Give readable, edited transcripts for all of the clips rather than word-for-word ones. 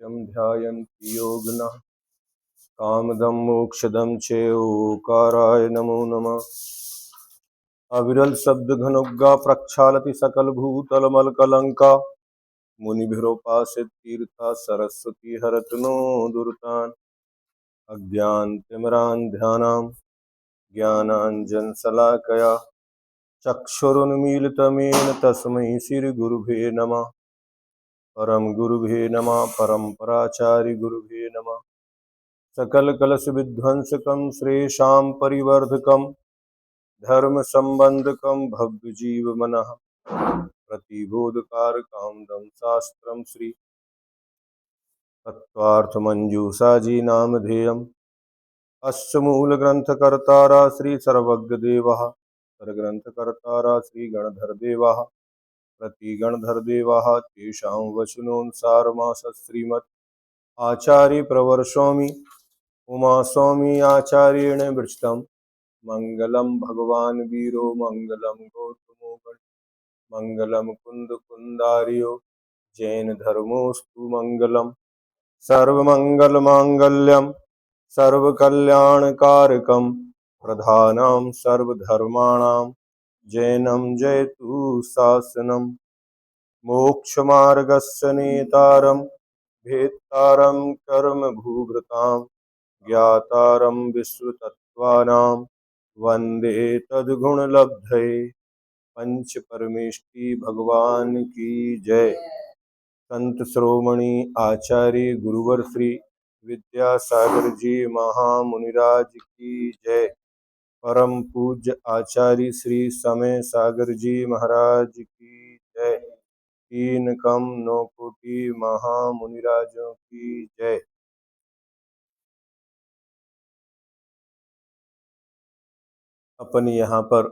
नित्यं ध्यायन्ति योगिनः कामदं मोक्षदं चेयोकाराय नमो नमः। अविरल शब्द घनुग्गा प्रक्षालति सकल भूतल मल कलंका मुनिभिरोपासित तीर्था सरस्वती हरत नो दुर्तान अज्ञान ध्यानां ज्ञानांजन शलाकया चक्षुरुन्मीलितमेन तस्मै श्रीगुरुभे नमः। परम गुरुभे नमः। परम्पराचार्य गुरुभे नमः। सकल कलश विध्वंसकं श्रेषां परिवर्धकं धर्म संबंधकं भव्य जीव मनः प्रतिबोधकारकं दं शास्त्रं श्री तत्त्वार्थमंजूषा जी नामधेयम् अस्य मूलग्रंथकर्तारा श्री सर्वज्ञदेवः सरग्रंथकर्तारा श्री गणधरदेवः प्रतिगणधरदेवः तेषां वचनोऽनुसारमास श्रीमत् आचार्य प्रवर्षोमि उमा स्वामी आचार्येण वृष्टं मंगलम भगवान वीरो मंगलम गौतमो मंगलम कुंद कुंदारियो जैन धर्मोस्तु मंगलम सर्वमंगल मांगल्यम सर्वकल्याणकारकं प्रधानं सर्वधर्माणां जैनं जयतु शासनम् मोक्षमार्गस्य नेतारं भेत्तारं कर्म भूभृतां ज्ञातारं विश्वतत्त्वानां वन्दे तद्गुणलब्धये। पंच परमेष्टि भगवान की जय। संत श्रोमणी आचार्य गुरुवर श्री विद्यासागर जी महामुनिराज की जय। परम पूज्य आचार्य श्री समय सागर जी महाराज की जय। तीन कम 9 कोटि महामुनिराजों की जय। अपन यहाँ पर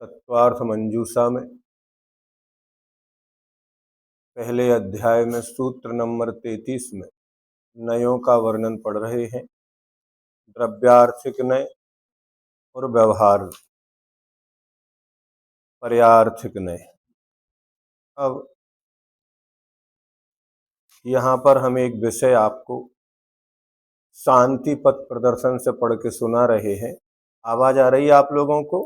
तत्वार्थ मंजूषा में पहले अध्याय में सूत्र नंबर 33 में नयों का वर्णन पढ़ रहे हैं। द्रव्यार्थिक नय और व्यवहार पर्यार्थिक नय। अब यहाँ पर हम एक विषय आपको शांति पथ प्रदर्शन से पढ़ के सुना रहे हैं। आवाज आ रही है आप लोगों को?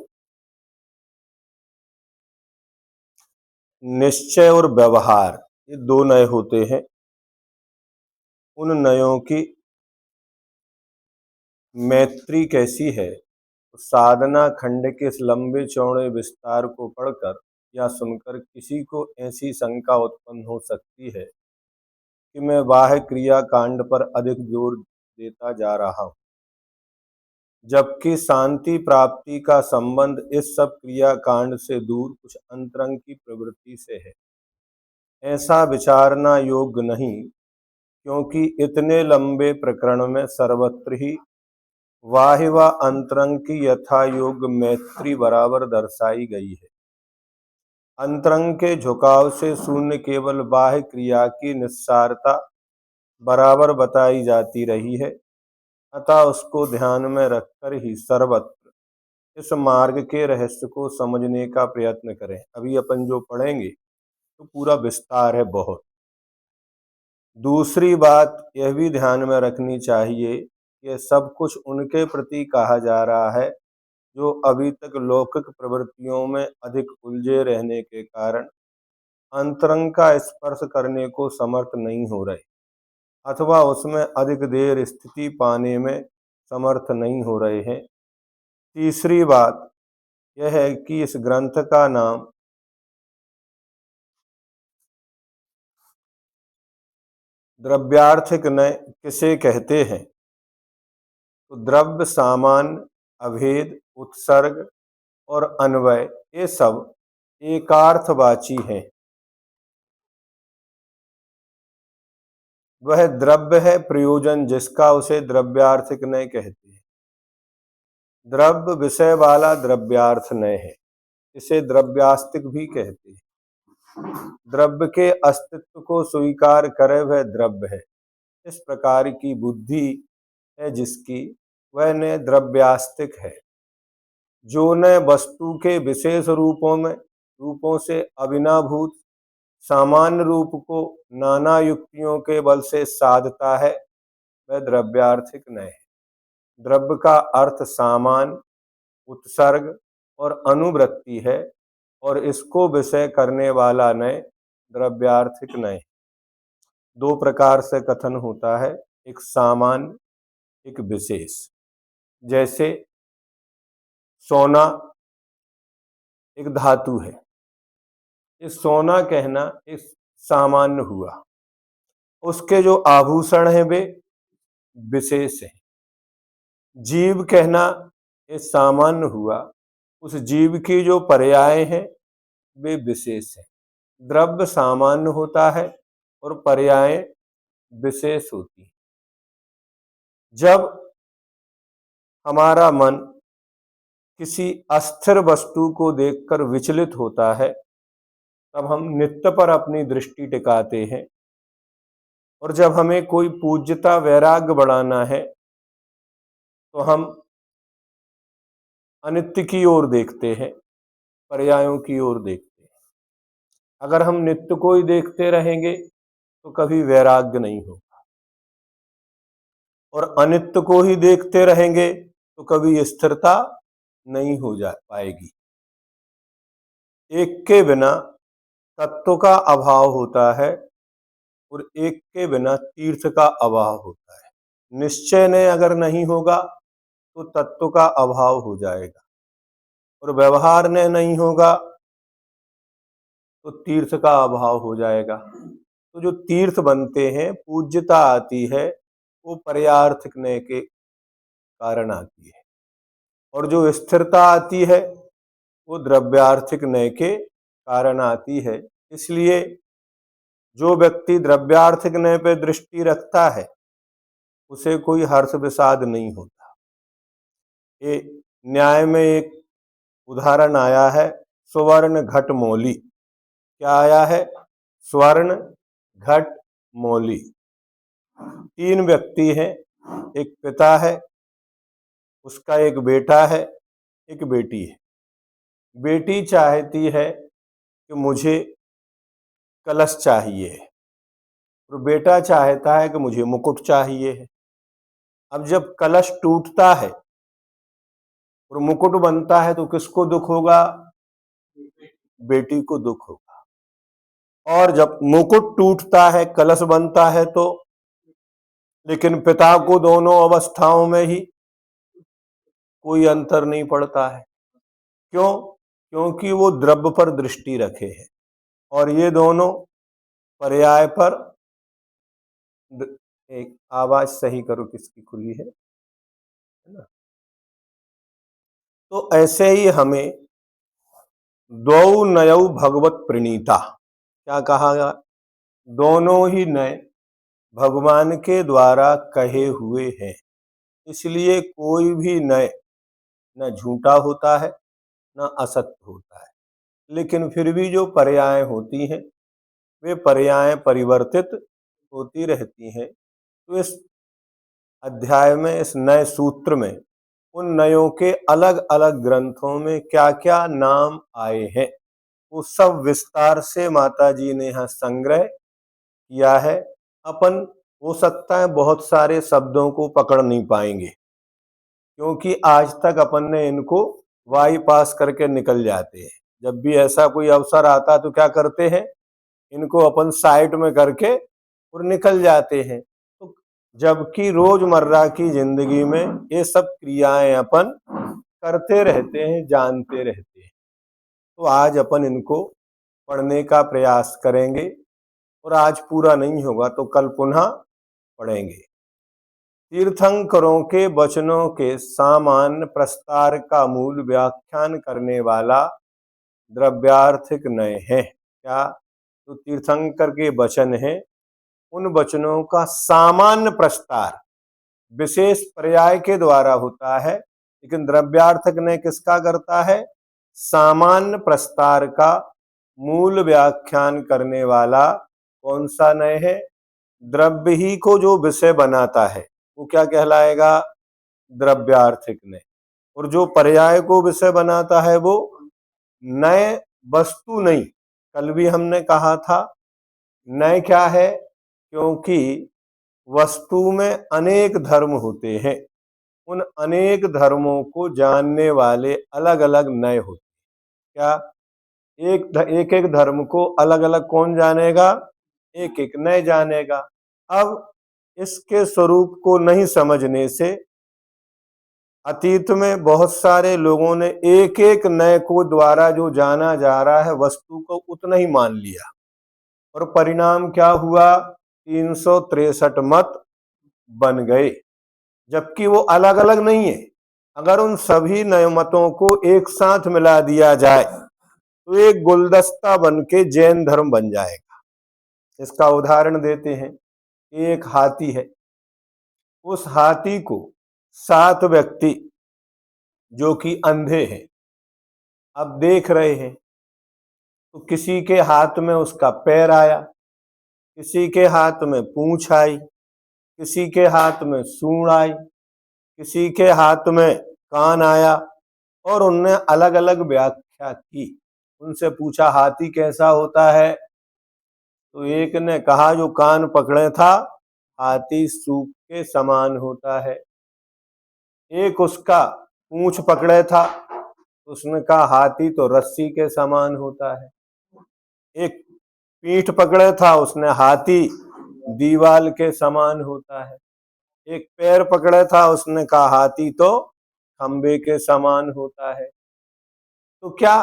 निश्चय और व्यवहार ये दो नय होते हैं। उन नयों की मैत्री कैसी है? साधना खंड के इस लंबे चौड़े विस्तार को पढ़कर या सुनकर किसी को ऐसी शंका उत्पन्न हो सकती है कि मैं बाह्य क्रिया कांड पर अधिक जोर देता जा रहा हूं, जबकि शांति प्राप्ति का संबंध इस सब क्रिया कांड से दूर कुछ अंतरंग की प्रवृत्ति से है। ऐसा विचारना योग्य नहीं, क्योंकि इतने लंबे प्रकरण में सर्वत्र ही बाह्य व अंतरंग की यथा योग्य मैत्री बराबर दर्शाई गई है। अंतरंग के झुकाव से शून्य केवल बाह्य क्रिया की निस्सारता बराबर बताई जाती रही है। अतः उसको ध्यान में रखकर ही सर्वत्र इस मार्ग के रहस्य को समझने का प्रयत्न करें। अभी अपन जो पढ़ेंगे तो पूरा विस्तार है बहुत। दूसरी बात यह भी ध्यान में रखनी चाहिए कि सब कुछ उनके प्रति कहा जा रहा है जो अभी तक लौकिक प्रवृत्तियों में अधिक उलझे रहने के कारण अंतरंग का स्पर्श करने को समर्थ नहीं हो रहे, अथवा उसमें अधिक देर स्थिति पाने में समर्थ नहीं हो रहे हैं। तीसरी बात यह है कि इस ग्रंथ का नाम द्रव्यार्थिक नय किसे कहते हैं? तो द्रव्य, सामान्य, अभेद, उत्सर्ग और अन्वय ये सब एकार्थवाची हैं। वह द्रव्य है प्रयोजन जिसका उसे द्रव्यार्थिक नय कहते हैं। द्रव्य विषय वाला द्रव्यार्थ नय है, इसे द्रव्यास्तिक भी कहते हैं। द्रव्य के अस्तित्व को स्वीकार करे वह द्रव्य है। इस प्रकार की बुद्धि है जिसकी, वह न द्रव्यास्तिक है। जो न वस्तु के विशेष रूपों से अभिनाभूत सामान्य रूप को नाना युक्तियों के बल से साधता है, वह द्रव्यार्थिक नय है। द्रव्य का अर्थ सामान, उत्सर्ग और अनुवृत्ति है और इसको विषय करने वाला नय द्रव्यार्थिक नय है। दो प्रकार से कथन होता है, एक सामान्य, एक विशेष। जैसे सोना एक धातु है, इस सोना कहना एक सामान्य हुआ, उसके जो आभूषण हैं वे विशेष हैं। जीव कहना ये सामान्य हुआ, उस जीव की जो पर्याय हैं वे विशेष हैं। द्रव्य सामान्य होता है और पर्याय विशेष होती है। जब हमारा मन किसी अस्थिर वस्तु को देखकर विचलित होता है, तब हम नित्य पर अपनी दृष्टि टिकाते हैं, और जब हमें कोई पूज्यता वैराग्य बढ़ाना है तो हम अनित्य की ओर देखते हैं, पर्यायों की ओर देखते हैं। अगर हम नित्य को ही देखते रहेंगे तो कभी वैराग्य नहीं होगा, और अनित्य को ही देखते रहेंगे तो कभी स्थिरता नहीं हो जा पाएगी। एक के बिना तत्व का अभाव होता है और एक के बिना तीर्थ का अभाव होता है। निश्चय ने अगर नहीं होगा तो तत्व का अभाव हो जाएगा, और व्यवहार ने नहीं होगा तो तीर्थ का अभाव हो जाएगा। तो जो तीर्थ बनते हैं, पूज्यता आती है, वो पर्यार्थिक नय के कारण आती है, और जो स्थिरता आती है वो द्रव्यार्थिक नय के कारण आती है। इसलिए जो व्यक्ति द्रव्यार्थिक नय पे दृष्टि रखता है उसे कोई हर्ष विषाद नहीं होता। ये न्याय में एक उदाहरण आया है, स्वर्ण घट मौली। क्या आया है? स्वर्ण घट मौली। तीन व्यक्ति हैं, एक पिता है, उसका एक बेटा है, एक बेटी है। बेटी चाहती है कि मुझे कलश चाहिए, और बेटा चाहता है कि मुझे मुकुट चाहिए। अब जब कलश टूटता है और मुकुट बनता है तो किसको दुख होगा? बेटी को दुख होगा। और जब मुकुट टूटता है, कलश बनता है तो, लेकिन पिता को दोनों अवस्थाओं में ही कोई अंतर नहीं पड़ता है। क्यों? क्योंकि वो द्रव्य पर दृष्टि रखे हैं, और ये दोनों पर्याय पर। एक आवाज सही करो, किसकी खुली है ना? तो ऐसे ही हमें द्वौ नयौ भगवत प्रणीता, क्या कहा गया? दोनों ही नय भगवान के द्वारा कहे हुए हैं। इसलिए कोई भी नय न झूठा होता है न असत्य होता है, लेकिन फिर भी जो पर्याय होती हैं वे पर्याय परिवर्तित होती रहती हैं। तो इस अध्याय में, इस नए सूत्र में, उन नयों के अलग अलग ग्रंथों में क्या क्या नाम आए हैं वो सब विस्तार से माता जी ने यहाँ संग्रह किया है। अपन हो सकता है बहुत सारे शब्दों को पकड़ नहीं पाएंगे, क्योंकि आज तक अपन ने इनको बाईपास करके निकल जाते हैं। जब भी ऐसा कोई अवसर आता तो क्या करते हैं, इनको अपन साइड में करके और निकल जाते हैं। तो जबकि रोजमर्रा की जिंदगी में ये सब क्रियाएं अपन करते रहते हैं, जानते रहते हैं। तो आज अपन इनको पढ़ने का प्रयास करेंगे, और आज पूरा नहीं होगा तो कल पुनः पढ़ेंगे। तीर्थंकरों के वचनों के सामान्य प्रस्तार का मूल व्याख्यान करने वाला द्रव्यार्थिक नय है। क्या? तो तीर्थंकर के वचन हैं, उन वचनों का सामान्य प्रस्तार विशेष पर्याय के द्वारा होता है, लेकिन द्रव्यार्थक नय किसका करता है? सामान्य प्रस्तार का मूल व्याख्यान करने वाला कौन सा नय है? द्रव्य ही को जो विषय बनाता है वो क्या कहलाएगा? द्रव्यार्थिक नय। और जो पर्याय को विषय बनाता है वो नय वस्तु नहीं, कल भी हमने कहा था नय क्या है, क्योंकि वस्तु में अनेक धर्म होते हैं, उन अनेक धर्मों को जानने वाले अलग अलग नय होते हैं। क्या एक एक धर्म को अलग अलग कौन जानेगा? एक एक नय जानेगा। अब इसके स्वरूप को नहीं समझने से अतीत में बहुत सारे लोगों ने एक एक नय को द्वारा जो जाना जा रहा है वस्तु को उतना ही मान लिया, और परिणाम क्या हुआ? 363 मत बन गए, जबकि वो अलग अलग नहीं है। अगर उन सभी नए मतों को एक साथ मिला दिया जाए तो एक गुलदस्ता बन के जैन धर्म बन जाएगा। इसका उदाहरण देते हैं। एक हाथी है, उस हाथी को 7 व्यक्ति जो कि अंधे हैं अब देख रहे हैं, तो किसी के हाथ में उसका पैर आया, किसी के हाथ में पूंछ आई, किसी के हाथ में सूंड आई, किसी के हाथ में कान आया, और उनने अलग अलग व्याख्या की। उनसे पूछा हाथी कैसा होता है, तो एक ने कहा जो कान पकड़े था हाथी सूप के समान होता है। एक उसका पूंछ पकड़े था, उसने कहा हाथी तो रस्सी के समान होता है। एक पीठ पकड़े था, उसने हाथी दीवाल के समान होता है। एक पैर पकड़े था, उसने कहा हाथी तो खंबे के समान होता है। तो क्या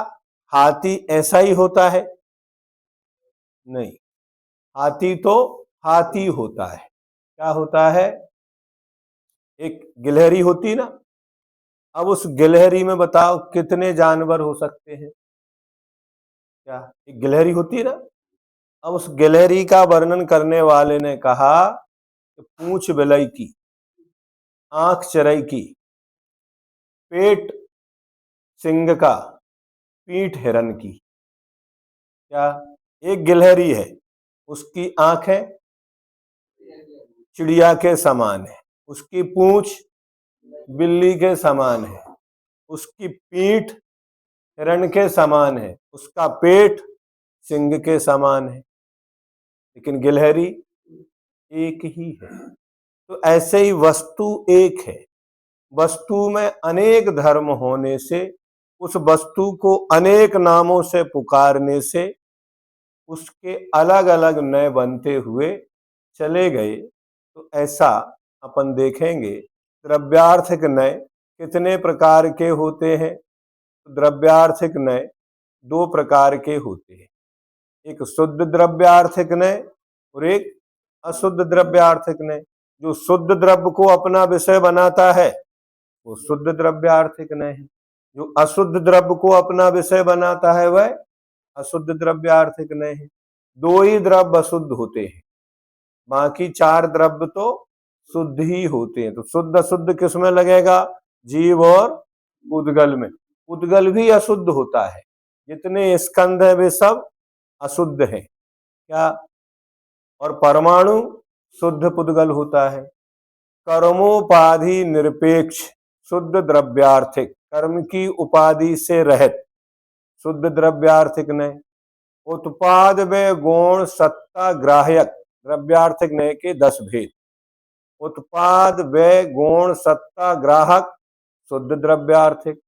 हाथी ऐसा ही होता है? नहीं, हाथी तो हाथी होता है। क्या होता है? एक गिलहरी होती ना, अब उस गिलहरी में बताओ कितने जानवर हो सकते हैं? क्या एक गिलहरी होती है ना, अब उस गिलहरी का वर्णन करने वाले ने कहा कि पूंछ बिलाई की, आंख चरई की, पेट सिंह का, पीठ हिरन की। क्या एक गिलहरी है, उसकी आंखें चिड़िया के समान है, उसकी पूंछ बिल्ली के समान है, उसकी पीठ हिरण के समान है, उसका पेट सिंह के समान है, लेकिन गिलहरी एक ही है। तो ऐसे ही वस्तु एक है, वस्तु में अनेक धर्म होने से, उस वस्तु को अनेक नामों से पुकारने से उसके अलग अलग नय बनते हुए चले गए। तो ऐसा अपन देखेंगे द्रव्यार्थिक नय कितने प्रकार के होते हैं। द्रव्यार्थिक नय 2 प्रकार के होते हैं, एक शुद्ध द्रव्यार्थिक नय और एक अशुद्ध द्रव्यार्थिक नय। जो शुद्ध द्रव्य को अपना विषय बनाता है वो शुद्ध द्रव्यार्थिक नय है, जो अशुद्ध द्रव्य को अपना विषय बनाता है वह अशुद्ध द्रव्यार्थिक नय है। 2 ही द्रव्य अशुद्ध होते हैं, बाकी 4 द्रव्य तो शुद्ध ही होते हैं। तो शुद्ध अशुद्ध किस में लगेगा? जीव और उद्गल में। उद्गल भी अशुद्ध होता है, जितने स्कंध है वे सब अशुद्ध है। क्या? और परमाणु शुद्ध पुद्गल होता है। कर्मोपाधि निरपेक्ष शुद्ध द्रव्यार्थिक, कर्म की उपाधि से रहित शुद्ध द्रव्यार्थिक नय। उत्पाद व गुण सत्ता ग्राह्यक द्रव्यार्थिक नय के 10 भेद। उत्पाद व गुण सत्ता ग्राहक शुद्ध द्रव्यार्थिक।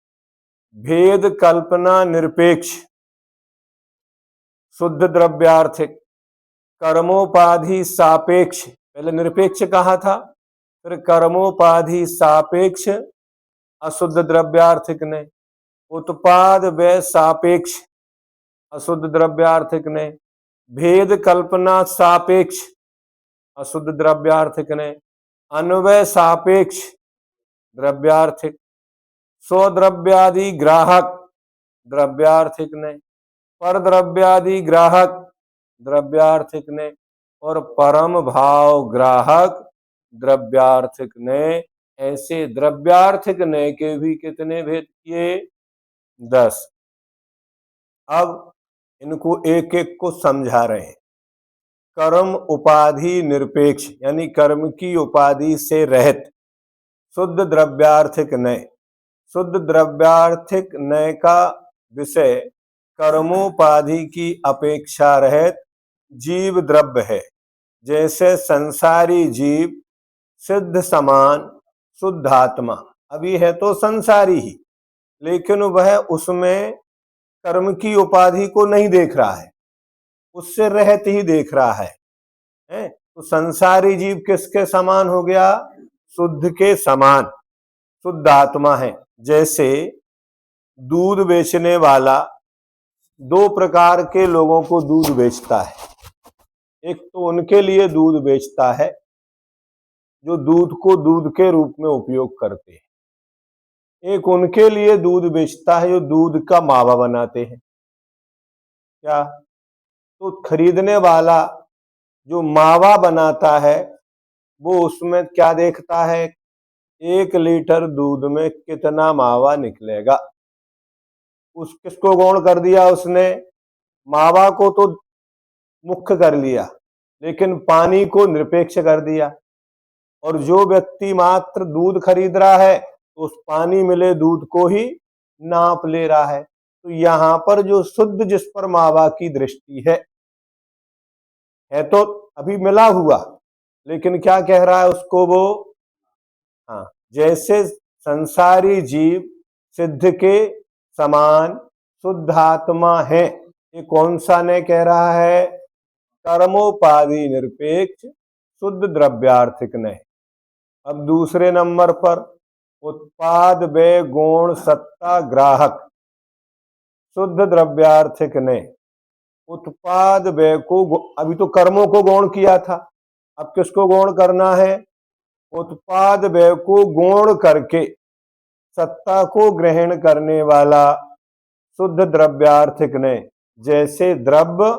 भेद कल्पना निरपेक्ष शुद्ध द्रव्यार्थिक। कर्मोपाधि सापेक्ष, पहले निरपेक्ष कहा था, फिर कर्मोपाधि सापेक्ष अशुद्ध द्रव्यार्थिक नय। उत्पाद व सापेक्ष अशुद्ध द्रव्यार्थिक नय। भेद कल्पना सापेक्ष अशुद्ध द्रव्यार्थिक नय। अन्वय सापेक्ष द्रव्यार्थिक। स्वद्रव्यादि ग्राहक द्रव्यार्थिक नय। परद्रव्यादि ग्राहक द्रव्यार्थिक नय। और परम भाव ग्राहक द्रव्यार्थिक नय। ऐसे द्रव्यार्थिक नय के भी कितने भेद किए? 10। अब इनको एक एक को समझा रहे हैं। कर्म उपाधि निरपेक्ष यानी कर्म की उपाधि से रहित शुद्ध द्रव्यार्थिक नय। शुद्ध द्रव्यार्थिक नय का विषय कर्मोपाधि की अपेक्षा रहित जीव द्रव्य है। जैसे संसारी जीव, सिद्ध समान, शुद्ध आत्मा। अभी है तो संसारी ही, लेकिन वह उसमें कर्म की उपाधि को नहीं देख रहा है, उससे रहित ही देख रहा है? तो संसारी जीव किसके समान हो गया? शुद्ध के समान, शुद्ध आत्मा है। जैसे दूध बेचने वाला दो प्रकार के लोगों को दूध बेचता है। एक तो उनके लिए दूध बेचता है जो दूध को दूध के रूप में उपयोग करते हैं। एक उनके लिए दूध बेचता है जो दूध का मावा बनाते हैं। क्या? तो खरीदने वाला जो मावा बनाता है वो उसमें क्या देखता है? 1 लीटर दूध में कितना मावा निकलेगा। उस किसको गौण कर दिया उसने? मावा को तो मुख्य कर लिया, लेकिन पानी को निरपेक्ष कर दिया। और जो व्यक्ति मात्र दूध खरीद रहा है तो उस पानी मिले दूध को ही नाप ले रहा है। तो यहां पर जो शुद्ध जिस पर मावा की दृष्टि है तो अभी मिला हुआ, लेकिन क्या कह रहा है उसको वो? हाँ, जैसे संसारी जीव सिद्ध के समान शुद्ध आत्मा है, ये कौन सा ने कह रहा है? कर्मोपाधि निरपेक्ष शुद्ध द्रव्यार्थिक ने। अब दूसरे नंबर पर उत्पाद व्यय गुण सत्ता ग्राहक शुद्ध द्रव्यार्थिक ने उत्पाद व्यय को, अभी तो कर्मों को गौण किया था, अब किसको गौण करना है? उत्पाद व्यय को गौण करके सत्ता को ग्रहण करने वाला शुद्ध द्रव्यार्थिक ने। जैसे द्रव्य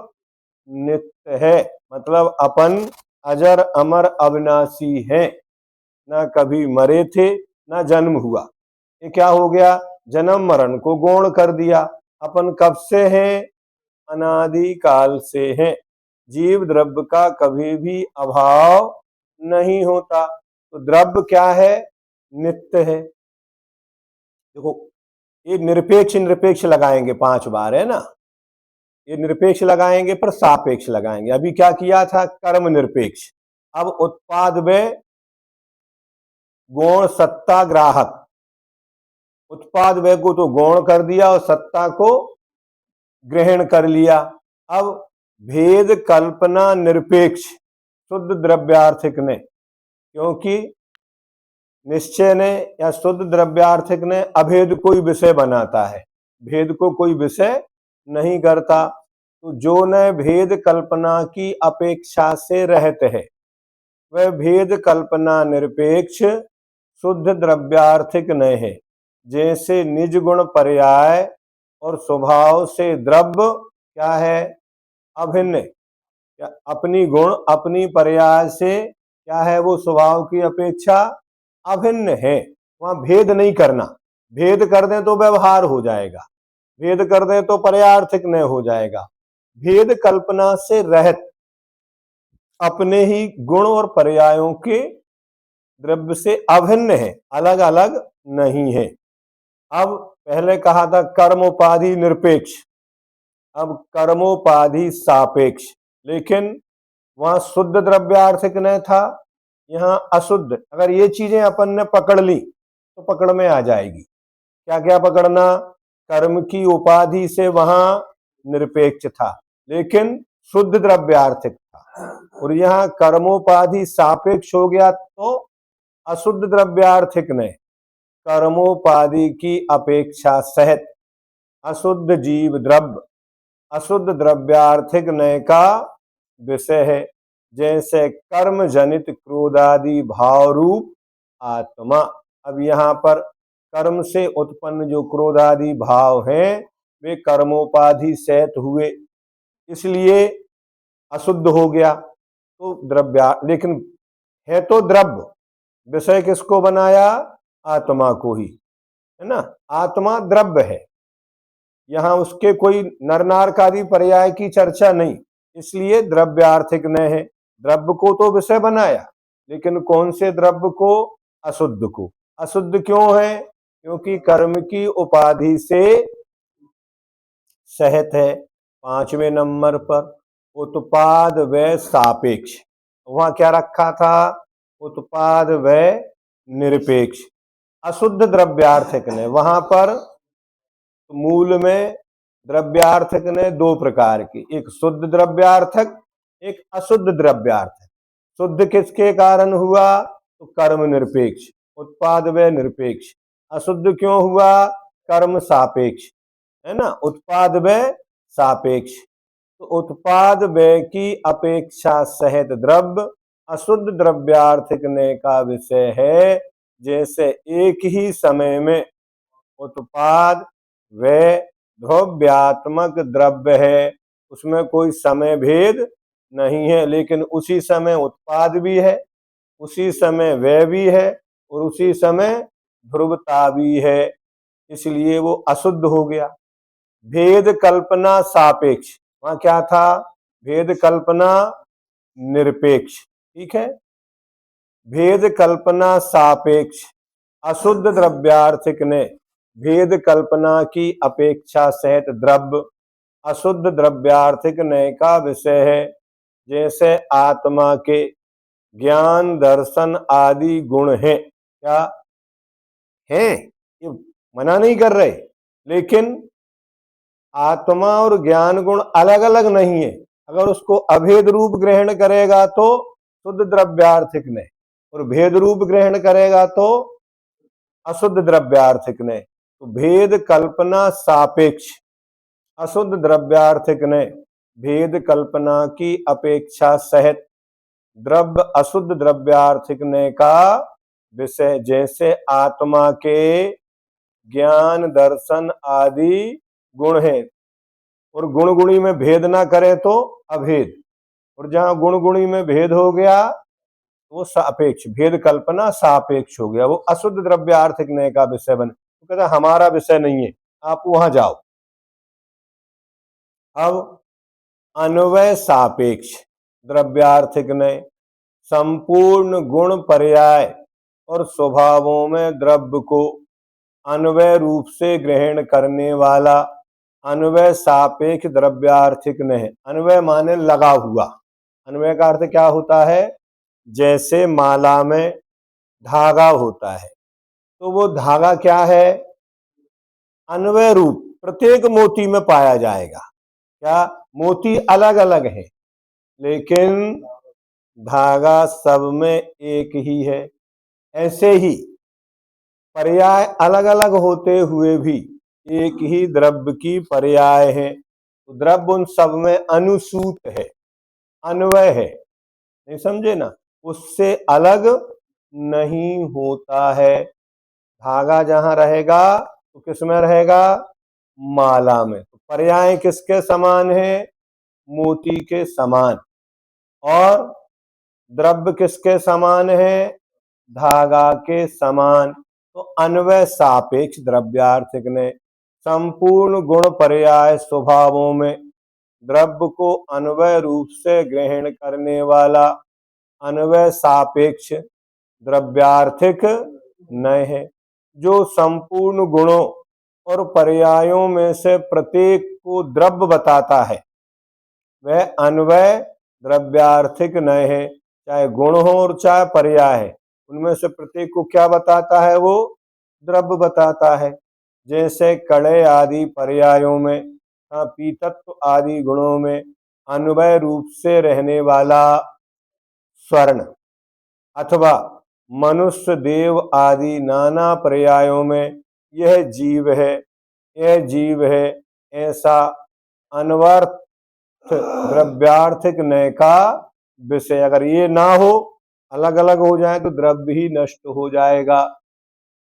नित्य है, मतलब अपन अजर अमर अविनाशी हैं, ना कभी मरे थे ना जन्म हुआ। ये क्या हो गया? जन्म मरण को गौण कर दिया। अपन कब से हैं? अनादि काल से हैं। जीव द्रव्य का कभी भी अभाव नहीं होता। तो द्रव्य क्या है? नित्य है। देखो, ये निरपेक्ष निरपेक्ष लगाएंगे 5 बार, है ना? ये निरपेक्ष लगाएंगे पर सापेक्ष लगाएंगे। अभी क्या किया था? कर्म निरपेक्ष। अब उत्पाद में गौण सत्ता ग्राहक, उत्पाद व्यय को तो गौण कर दिया और सत्ता को ग्रहण कर लिया। अब भेद कल्पना निरपेक्ष शुद्ध द्रव्यार्थिक ने, क्योंकि निश्चय ने या शुद्ध द्रव्यार्थिक ने अभेद कोई विषय बनाता है, भेद को कोई विषय नहीं करता। तो जो न भेद कल्पना की अपेक्षा से रहते हैं वह भेद कल्पना निरपेक्ष शुद्ध द्रव्यार्थिक न है। जैसे निज गुण पर्याय और स्वभाव से द्रव्य क्या है? अभिन्न। अपनी गुण अपनी पर्याय से क्या है? वो स्वभाव की अपेक्षा अभिन्न है। वहां भेद नहीं करना। भेद कर दें तो व्यवहार हो जाएगा, भेद कर दें तो पर्यार्थिक न हो जाएगा। भेद कल्पना से रहित अपने ही गुण और पर्यायों के द्रव्य से अभिन्न है, अलग अलग नहीं है। अब पहले कहा था कर्मोपाधि निरपेक्ष, अब कर्मोपाधि सापेक्ष। लेकिन वहां शुद्ध द्रव्यार्थिक न था, यहां अशुद्ध। अगर ये चीजें अपन ने पकड़ ली तो पकड़ में आ जाएगी। क्या क्या पकड़ना? कर्म की उपाधि से वहां निरपेक्ष था लेकिन शुद्ध द्रव्यार्थिक था, और यहाँ कर्मोपाधि सापेक्ष हो गया तो अशुद्ध द्रव्यार्थिक ने कर्मोपाधि की अपेक्षा सहित अशुद्ध जीव द्रव्य अशुद्ध द्रव्यार्थिक नय का विषय है। जैसे कर्म जनित क्रोधादि भाव रूप आत्मा। अब यहाँ पर कर्म से उत्पन्न जो क्रोधादि भाव हैं वे कर्मोपाधि सहित हुए, इसलिए अशुद्ध हो गया। तो द्रव्या, लेकिन है तो द्रव्य, विषय किसको बनाया? आत्मा को ही, है ना? आत्मा द्रव्य है, यहां उसके कोई नरनारकादि पर्याय की चर्चा नहीं, इसलिए द्रव्यार्थिक न है। द्रव्य को तो विषय बनाया, लेकिन कौन से द्रव्य को? अशुद्ध को। अशुद्ध क्यों है? क्योंकि कर्म की उपाधि से सहित है। 5वें नंबर पर उत्पाद व्यय सापेक्ष, वहां क्या रखा था? उत्पाद व्यय निरपेक्ष। अशुद्ध द्रव्यार्थक ने वहां पर मूल में द्रव्यार्थक ने दो प्रकार की, एक शुद्ध द्रव्यार्थक, एक अशुद्ध द्रव्यार्थक। शुद्ध किसके कारण हुआ? तो कर्म निरपेक्ष, उत्पाद व्यय निरपेक्ष। अशुद्ध क्यों हुआ? कर्म सापेक्ष, है ना, उत्पाद व्यय सापेक्ष। तो उत्पाद व्यय की अपेक्षा सहित द्रव्य अशुद्ध द्रव्यार्थकने का विषय है। जैसे एक ही समय में उत्पाद व्यय द्रव्यात्मक द्रव्य है, उसमें कोई समय भेद नहीं है, लेकिन उसी समय उत्पाद भी है, उसी समय व्यय भी है और उसी समय ध्रुवता भी है, इसलिए वो अशुद्ध हो गया। भेद कल्पना सापेक्ष, वहां क्या था? भेद कल्पना निरपेक्ष, ठीक है। भेद कल्पना सापेक्ष, अशुद्ध द्रव्यार्थिक ने भेद कल्पना की अपेक्षा सहित द्रव्य अशुद्ध द्रव्यार्थिक नय का विषय है। जैसे आत्मा के ज्ञान दर्शन आदि गुण हैं, क्या हैं? ये मना नहीं कर रहे, लेकिन आत्मा और ज्ञान गुण अलग अलग नहीं है। अगर उसको अभेद रूप ग्रहण करेगा तो शुद्ध द्रव्यार्थिक ने, और भेद रूप ग्रहण करेगा तो अशुद्ध द्रव्यार्थिक ने। तो भेद कल्पना सापेक्ष, अशुद्ध द्रव्यार्थिक ने भेद कल्पना की अपेक्षा सहित द्रव्य अशुद्ध द्रव्यार्थिक ने का विषय। जैसे आत्मा के ज्ञान दर्शन आदि गुण है, और गुण गुणी में भेद ना करे तो अभेद, और जहां गुण गुणी में भेद हो गया वो सापेक्ष, भेद कल्पना सापेक्ष हो गया, वो अशुद्ध द्रव्यार्थिक नय का विषय बने। तो कहता हमारा विषय नहीं है, आप वहां जाओ। अब अन्वय सापेक्ष द्रव्यार्थिक नय, संपूर्ण गुण पर्याय और स्वभावों में द्रव्य को अन्वय रूप से ग्रहण करने वाला अन्वय सापेक्ष द्रव्यार्थिक नय। अन्वय माने लगा हुआ। अन्वय का अर्थ क्या होता है? जैसे माला में धागा होता है, तो वो धागा क्या है? अन्वय रूप प्रत्येक मोती में पाया जाएगा। क्या? मोती अलग अलग है, लेकिन धागा सब में एक ही है। ऐसे ही पर्याय अलग अलग होते हुए भी एक ही द्रव्य की पर्याय है। तो द्रव्य उन सब में अनुसूत है, अन्वय है, नहीं समझे ना, उससे अलग नहीं होता है। धागा जहां रहेगा तो किसमें रहेगा? माला में। तो पर्याय किसके समान है? मोती के समान। और द्रव्य किसके समान है? धागा के समान। तो अन्वय सापेक्ष द्रव्यार्थिक ने संपूर्ण गुण पर्याय स्वभावों में द्रव्य को अन्वय रूप से ग्रहण करने वाला अन्वय सापेक्ष द्रव्यार्थिक नय है, जो संपूर्ण गुणों और पर्यायों में से प्रत्येक को द्रव्य बताता है, वह अन्वय द्रव्यार्थिक नय है। चाहे गुण हो और चाहे पर्याय है, उनमें से प्रत्येक को क्या बताता है? वो द्रव्य बताता है। जैसे कड़े आदि पर्यायों में, पीतत्व आदि गुणों में अन्वय रूप से रहने वाला स्वर्ण, अथवा मनुष्य देव आदि नाना पर्यायों में यह जीव है, यह जीव है, ऐसा अनवर्थ द्रव्यार्थिक नय का विषय। अगर ये ना हो, अलग अलग हो जाए, तो द्रव्य ही नष्ट हो जाएगा।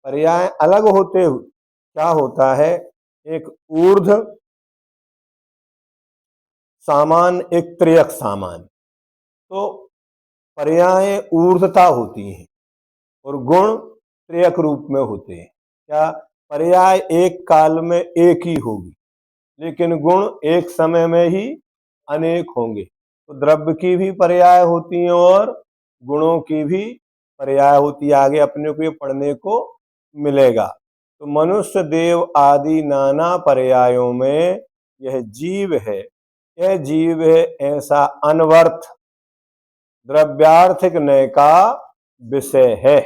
पर्याय अलग होते हुए क्या होता है? एक ऊर्ध्व सामान, एक त्रियक सामान। तो पर्याय ऊर्ध्वता होती हैं और गुण त्रियक रूप में होते हैं। क्या? पर्याय एक काल में एक ही होगी, लेकिन गुण एक समय में ही अनेक होंगे। तो द्रव्य की भी पर्याय होती हैं और गुणों की भी पर्याय होती है। आगे अपने को ये पढ़ने को मिलेगा। तो मनुष्य देव आदि नाना पर्यायों में यह जीव है, यह जीव है ऐसा अनवर्थ द्रव्यार्थिक नय का विषय है।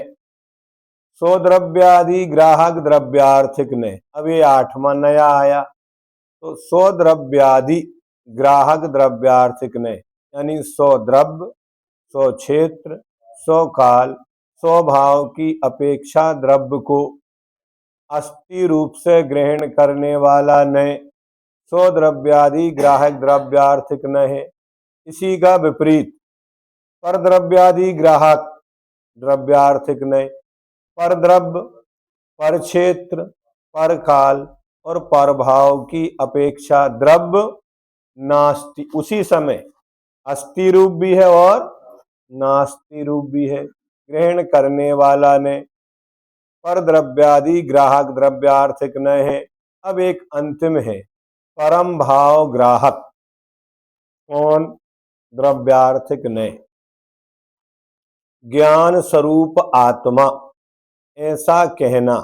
सो द्रव्यादि ग्राहक द्रव्यार्थिक नय, अब ये 8वां नया आया। तो सो द्रव्यादि ग्राहक द्रव्यार्थिक नय, यानी सो द्रव्य, सो क्षेत्र, सो काल, स्वभाव की अपेक्षा द्रव्य को अस्थि रूप से ग्रहण करने वाला नय सो द्रव्यादि ग्राहक द्रव्यार्थिक न है। इसी का विपरीत पर द्रव्यादि ग्राहक द्रव्यार्थिक नय, पर द्रव्य, पर क्षेत्र, पर काल और पर भाव की अपेक्षा द्रव्य नास्ति, उसी समय अस्थि रूप भी है और नास्ति रूप भी है, ग्रहण करने वाला ने। पर द्रव्यादि ग्राहक द्रव्यार्थिक न है। अब एक अंतिम है परम भाव ग्राहक, कौन? द्रव्यार्थिक न। ज्ञान स्वरूप आत्मा, ऐसा कहना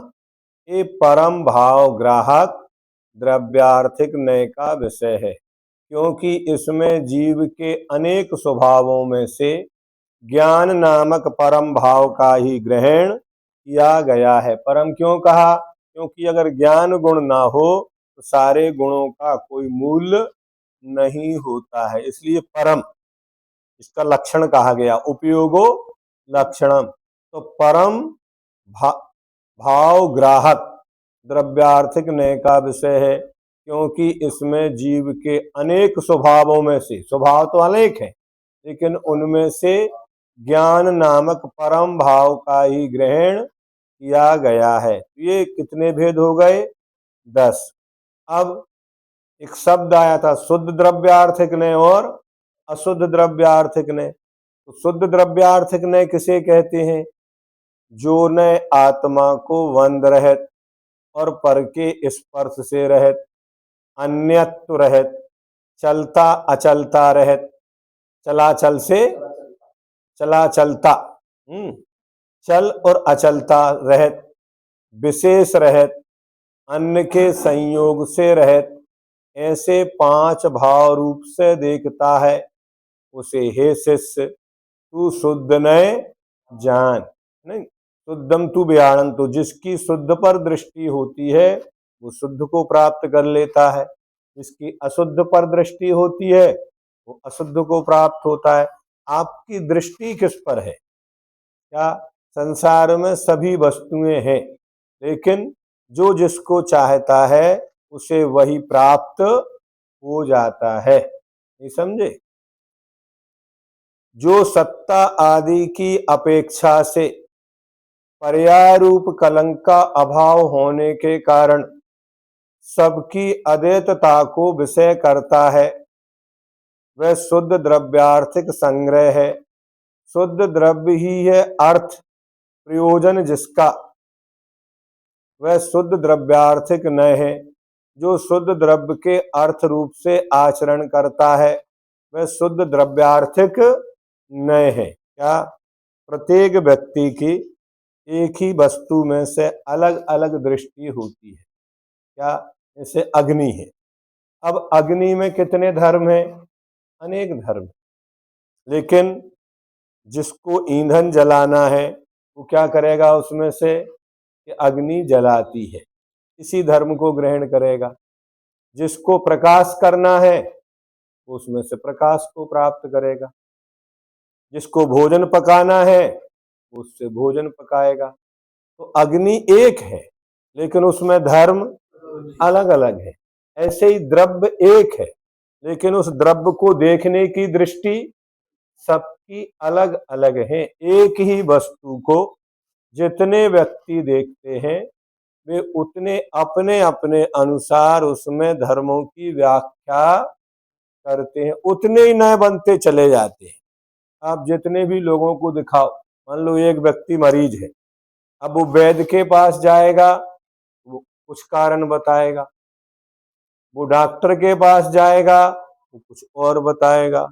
ये परम भाव ग्राहक द्रव्यार्थिक नय का विषय है, क्योंकि इसमें जीव के अनेक स्वभावों में से ज्ञान नामक परम भाव का ही ग्रहण किया गया है। परम क्यों कहा? क्योंकि अगर ज्ञान गुण ना हो तो सारे गुणों का कोई मूल्य नहीं होता है, इसलिए परम इसका लक्षण कहा गया, उपयोगो लक्षणम। तो परम भाव ग्राहक द्रव्यार्थिक नय का विषय है, क्योंकि इसमें जीव के अनेक स्वभावों में से, स्वभाव तो अनेक है लेकिन उनमें से ज्ञान नामक परम भाव का ही ग्रहण किया गया है। ये कितने भेद हो गए? 10। अब एक शब्द आया था शुद्ध द्रव्यार्थिक नय और अशुद्ध द्रव्यार्थिक नय। तो शुद्ध द्रव्यार्थिक नय किसे कहते हैं? जो नय आत्मा को वंद रहत और पर के स्पर्श से रहत, अन्यत्व रहत, चलता अचलता रहत, चलाचल से चला चलता, चल और अचलता रहत, विशेष रहत, अन्य के संयोग से रहत, ऐसे 5 भाव रूप से देखता है उसे हे शिष्य तू शुद्ध नय जान। नहीं, शुद्धम तू व्याणन, तो जिसकी शुद्ध पर दृष्टि होती है वो शुद्ध को प्राप्त कर लेता है, जिसकी अशुद्ध पर दृष्टि होती है वो अशुद्ध को प्राप्त होता है। आपकी दृष्टि किस पर है? क्या संसार में सभी वस्तुएं हैं, लेकिन जो जिसको चाहता है उसे वही प्राप्त हो जाता है, नहीं समझे? जो सत्ता आदि की अपेक्षा से पर्याय रूप कलंक का अभाव होने के कारण सबकी अद्वैतता को विषय करता है, वह शुद्ध द्रव्यार्थिक संग्रह है। शुद्ध द्रव्य ही है अर्थ प्रयोजन जिसका, वह शुद्ध द्रव्यार्थिक न है। जो शुद्ध द्रव्य के अर्थ रूप से आचरण करता है वह शुद्ध द्रव्यार्थिक न है। क्या? प्रत्येक व्यक्ति की एक ही वस्तु में से अलग अलग दृष्टि होती है। क्या? जैसे अग्नि है, अब अग्नि में कितने धर्म हैं? अनेक धर्म, लेकिन जिसको ईंधन जलाना है वो क्या करेगा? उसमें से कि अग्नि जलाती है, इसी धर्म को ग्रहण करेगा। जिसको प्रकाश करना है उसमें से प्रकाश को प्राप्त करेगा। जिसको भोजन पकाना है उससे भोजन पकाएगा। तो अग्नि एक है लेकिन उसमें धर्म अलग अलग है। ऐसे ही द्रव्य एक है लेकिन उस द्रव्य को देखने की दृष्टि सबकी अलग अलग है। एक ही वस्तु को जितने व्यक्ति देखते हैं वे उतने अपने अपने अनुसार उसमें धर्मों की व्याख्या करते हैं, उतने ही नए बनते चले जाते हैं। आप जितने भी लोगों को दिखाओ, मान लो एक व्यक्ति मरीज है, अब वो वैद्य के पास जाएगा वो कुछ कारण बताएगा, वो डॉक्टर के पास जाएगा वो कुछ और बताएगा,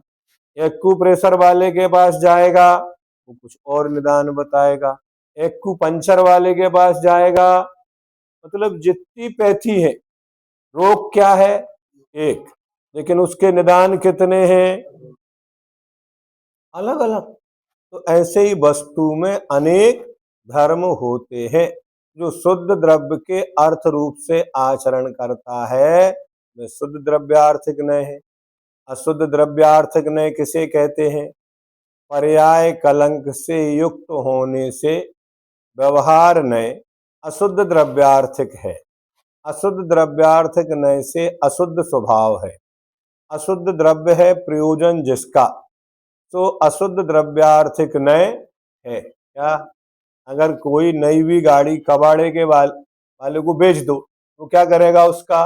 एक्यूप्रेशर वाले के पास जाएगा वो कुछ और निदान बताएगा, एक्यूपंक्चर वाले के पास जाएगा। मतलब जितनी पैथी है, रोग क्या है एक, लेकिन उसके निदान कितने हैं? अलग अलग। तो ऐसे ही वस्तु में अनेक धर्म होते हैं। जो शुद्ध द्रव्य के अर्थ रूप से आचरण करता है वह शुद्ध द्रव्यार्थिक नय है। अशुद्ध द्रव्यार्थिक नय किसे कहते हैं? पर्याय कलंक से युक्त होने से व्यवहार नय अशुद्ध द्रव्यार्थिक है। अशुद्ध द्रव्यार्थिक नय से अशुद्ध स्वभाव है। अशुद्ध द्रव्य है प्रयोजन जिसका, तो अशुद्ध द्रव्यार्थिक नय है। क्या? अगर कोई नई हुई गाड़ी कबाड़े के वाले को बेच दो तो क्या करेगा? उसका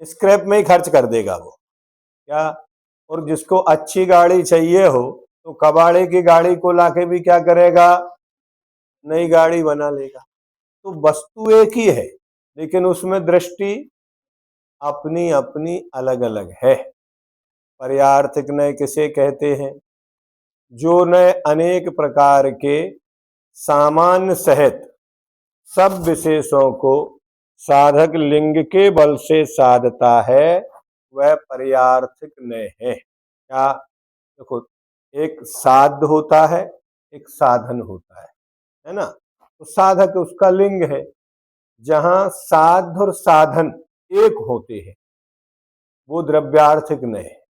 स्क्रैप में ही खर्च कर देगा वो। क्या? और जिसको अच्छी गाड़ी चाहिए हो तो कबाड़े की गाड़ी को लाके भी क्या करेगा? नई गाड़ी बना लेगा। तो वस्तु एक ही है लेकिन उसमें दृष्टि अपनी अपनी अलग अलग है। पर्यार्थिक नय किसे कहते हैं? जो नय अनेक प्रकार के सामान्य सहित सब विशेषों को साधक लिंग के बल से साधता है वह पर्यार्थिक नय है। क्या? देखो, एक साध होता है, एक साधन होता है ना? तो साधक उसका लिंग है। जहां साध और साधन एक होते हैं वो द्रव्यार्थिक नय है,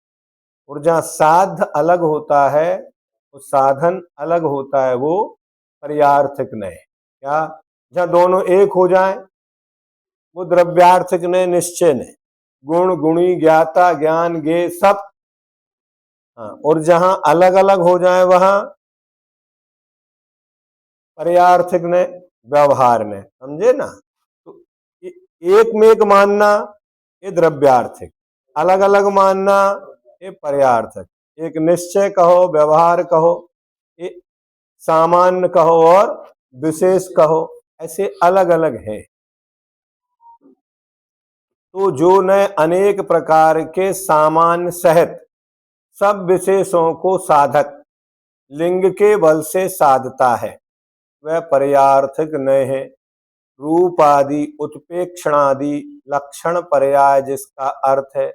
और जहां साध अलग होता है वो साधन अलग होता है वो पर्यार्थिक नय है। क्या? जहां दोनों एक हो जाए वो द्रव्यार्थिक नय निश्चय नय। गुण गुणी ज्ञाता ज्ञान ज्ञेय सब। हाँ, और जहां अलग अलग हो जाए वहां पर्यार्थिक नय व्यवहार नय। समझे ना? तो एक में एक मानना ये द्रव्यार्थिक, अलग अलग मानना ये पर्यार्थक। एक निश्चय कहो, व्यवहार कहो, ये सामान्य कहो और विशेष कहो, ऐसे अलग अलग है। तो जो नय अनेक प्रकार के सामान्य सहित सब विशेषों को साधक लिंग के बल से साधता है वह पर्यार्थिक नय है। रूप आदि उत्प्रेक्षणादि लक्षण पर्याय जिसका अर्थ है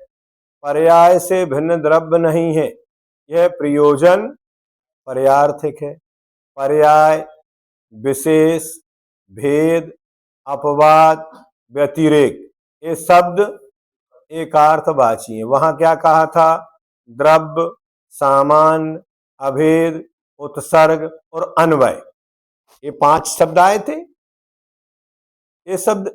पर्याय से भिन्न द्रव्य नहीं है, यह प्रयोजन पर्यार्थिक है। पर्याय, विशेष, भेद, अपवाद, व्यतिरेक ये शब्द एकार्थवाची है। वहां क्या कहा था? द्रव्य, सामान्य, अभेद, उत्सर्ग और अन्वय, ये 5 शब्द आए थे। ये शब्द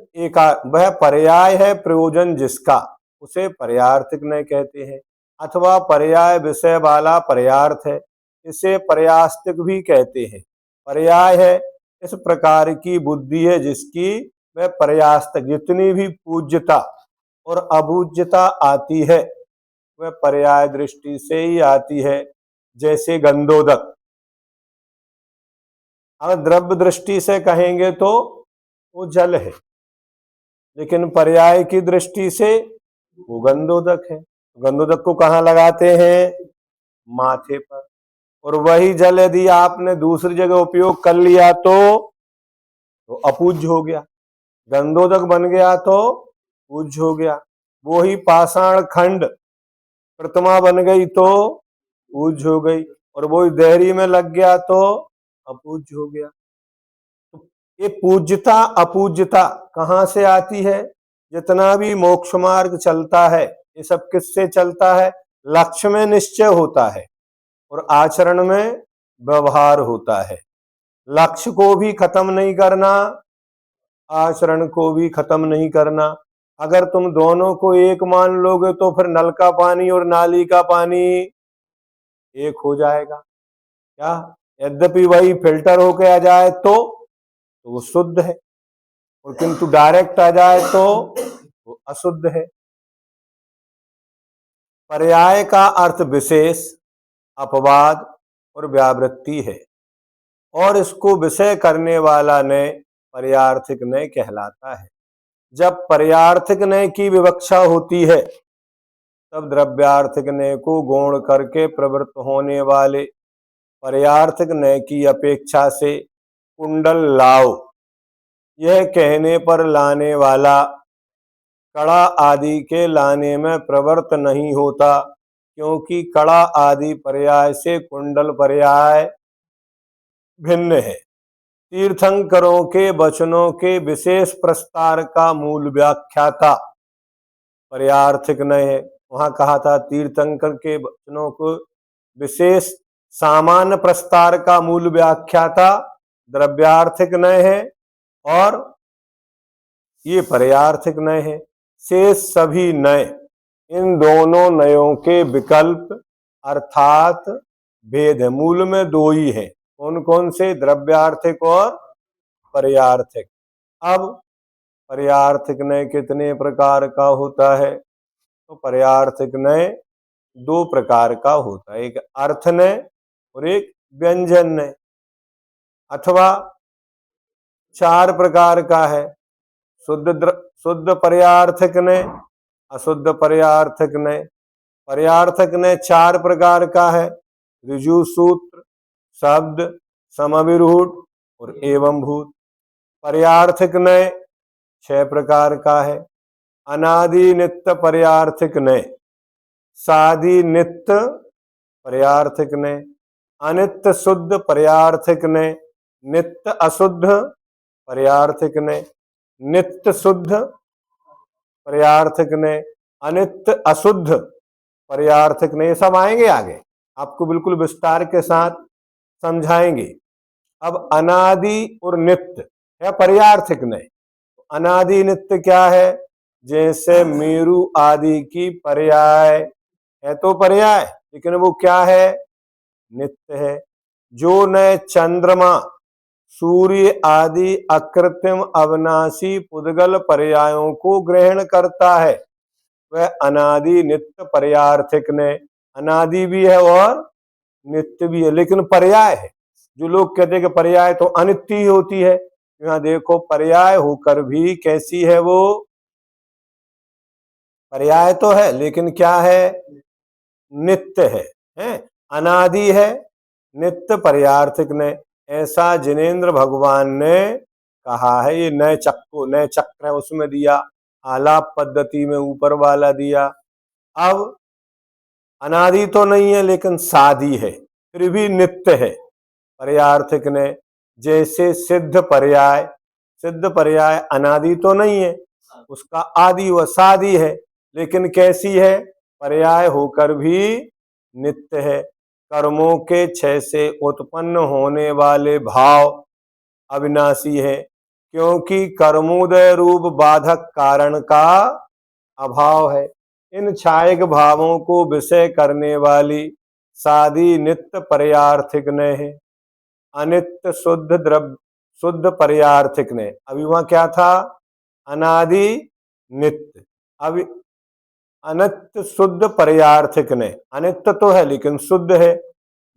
वह पर्याय है प्रयोजन जिसका, उसे पर्यार्थिक नय कहते हैं। अथवा पर्याय विषय वाला पर्यार्थ है, इसे पर्यास्तिक भी कहते हैं। पर्याय है इस प्रकार की बुद्धि है जिसकी वह पर्यास्तिक जितनी भी पूज्यता और अपूज्यता आती है वह पर्याय दृष्टि से ही आती है। जैसे गंधोदक, अगर द्रव्य दृष्टि से कहेंगे तो वो जल है, लेकिन पर्याय की दृष्टि से वो गंधोदक है। गंधोदक को कहाँ लगाते हैं? माथे पर। और वही जल यदि आपने दूसरी जगह उपयोग कर लिया तो अपूज्य हो गया। गंधोदक बन गया तो पूज्य हो गया। वो ही पाषाण खंड प्रतिमा बन गई तो पूज्य हो गई, और वो ही देहरी में लग गया तो अपूज्य हो गया। ये पूज्यता अपूज्यता कहाँ से आती है? जितना भी मोक्ष मार्ग चलता है ये सब किससे चलता है? लक्ष्य में निश्चय होता है और आचरण में व्यवहार होता है। लक्ष्य को भी खत्म नहीं करना, आचरण को भी खत्म नहीं करना। अगर तुम दोनों को एक मान लोगे तो फिर नल का पानी और नाली का पानी एक हो जाएगा। क्या? यद्यपि वही फिल्टर होके आ जाए तो वो शुद्ध है, और किंतु डायरेक्ट आ जाए तो वो अशुद्ध है। पर्याय का अर्थ विशेष, अपवाद और व्यावृत्ति है, और इसको विषय करने वाला नय पर्यार्थिक नय कहलाता है। जब पर्यार्थिक नय की विवक्षा होती है तब द्रव्यार्थिक नय को गौण करके प्रवृत्त होने वाले पर्यार्थिक नय की अपेक्षा से कुंडल लाओ यह कहने पर लाने वाला कड़ा आदि के लाने में प्रवृत्त नहीं होता, क्योंकि कड़ा आदि पर्याय से कुंडल पर्याय भिन्न है। तीर्थंकरों के वचनों के विशेष प्रस्तार का मूल व्याख्याता पर्यार्थिक न है। वहां कहा था तीर्थंकर के वचनों को विशेष सामान्य प्रस्तार का मूल व्याख्याता द्रव्यार्थिक नय है और ये पर्यार्थिक नय है। शेष सभी नय इन दोनों नयों के विकल्प अर्थात भेद है। मूल में दो ही है, कौन कौन से? द्रव्यार्थिक और पर्यार्थिक। अब पर्यार्थिक नय कितने प्रकार का होता है? तो पर्यार्थिक नय दो प्रकार का होता है, एक अर्थ नय और एक व्यंजन नय, अथवा चार प्रकार का है। शुद्ध पर्यार्थक नय, अशुद्ध पर्यार्थक नय। पर्यार्थक नय चार प्रकार का है, ऋजु सूत्र, शब्द, समविरूढ़ और एवं भूत। पर्यार्थक नय छह प्रकार का है, अनादि नित्य पर्यार्थक नय, सादि नित्य पर्यार्थक नय, अनित्य शुद्ध पर्यार्थक नय, नित्य अशुद्ध पर्यार्थक नय, नित्य शुद्ध पर्यार्थक नय, अनित्य अशुद्ध पर्यार्थक नय। सब आएंगे आगे, आपको बिल्कुल विस्तार के साथ समझाएंगे। अब अनादि और नित्य है पर्यार्थक नय। अनादि नित्य क्या है? जैसे मेरु आदि की पर्याय है, तो पर्याय, लेकिन वो क्या है? नित्य है। जो नय चंद्रमा, सूर्य आदि अकृत्रिम अविनाशी पुद्गल पर्यायों को ग्रहण करता है, वह अनादि नित्य पर्यार्थिक ने अनादि भी है और नित्य भी है, लेकिन पर्याय है। जो लोग कहते हैं कि पर्याय तो अनित्य ही होती है, यहां देखो पर्याय होकर भी कैसी है वो? पर्याय तो है लेकिन क्या है? नित्य है, अनादि है, नित्य पर्यार्थिक ने। ऐसा जिनेन्द्र भगवान ने कहा है। ये नए चक्र है उसमें दिया, आलाप पद्धति में ऊपर वाला दिया। अब अनादि तो नहीं है लेकिन सादी है, फिर भी नित्य है पर्यार्थिक ने। जैसे सिद्ध पर्याय अनादि तो नहीं है, उसका आदि व सादी है, लेकिन कैसी है? पर्याय होकर भी नित्य है। कर्मों के क्षय से उत्पन्न होने वाले भाव अविनाशी है, क्योंकि कर्मोदय रूप बाधक कारण का अभाव है। इन छायक भावों को विषय करने वाली सादी नित्य पर्यार्थिक न है। अनित्य शुद्ध पर्यार्थिक ने। अभी वहां क्या था? अनादि नित्य। अभी अनित्य शुद्ध पर्यार्थिक ने, अनित्य तो है लेकिन शुद्ध है।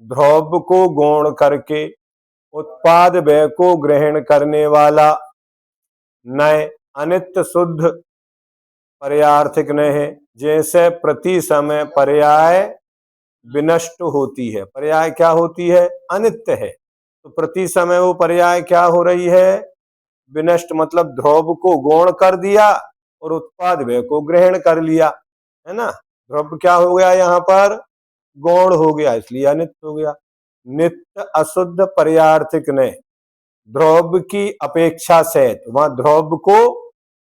ध्रुव को गौण करके उत्पाद व्यय को ग्रहण करने वाला नय अनित्य शुद्ध पर्यार्थिक न है। जैसे प्रति समय पर्याय विनष्ट होती है, पर्याय क्या होती है? अनित्य है, तो प्रति समय वो पर्याय क्या हो रही है? विनष्ट। मतलब ध्रुव को गौण कर दिया और उत्पाद व्यय को ग्रहण कर लिया, है ना। ध्रुव क्या हो गया? यहाँ पर गौण हो गया, इसलिए अनित्य हो गया। नित्य अशुद्ध पर्यार्थिक ने ध्रुव की अपेक्षा सहित, वहां ध्रुव को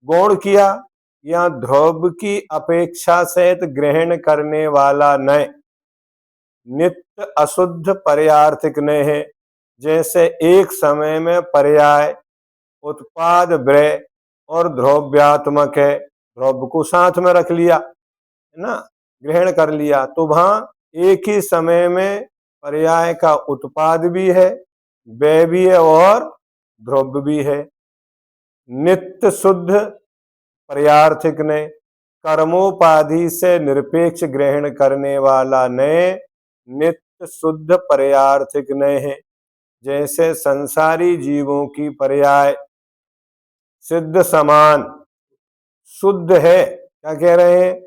गौण किया, या ध्रुव की अपेक्षा सहित ग्रहण करने वाला नय नित्य अशुद्ध पर्यार्थिक न है। जैसे एक समय में पर्याय उत्पाद व्यय और ध्रुव्यात्मक है, ध्रुव को साथ में रख लिया, है ना, ग्रहण कर लिया, तो वहां एक ही समय में पर्याय का उत्पाद भी है, व्यय भी है और ध्रुव भी है। नित्य शुद्ध पर्यार्थिक ने कर्मोपाधि से निरपेक्ष ग्रहण करने वाला ने नित्य शुद्ध पर्यार्थिक न है। जैसे संसारी जीवों की पर्याय सिद्ध समान शुद्ध है, क्या कह रहे हैं?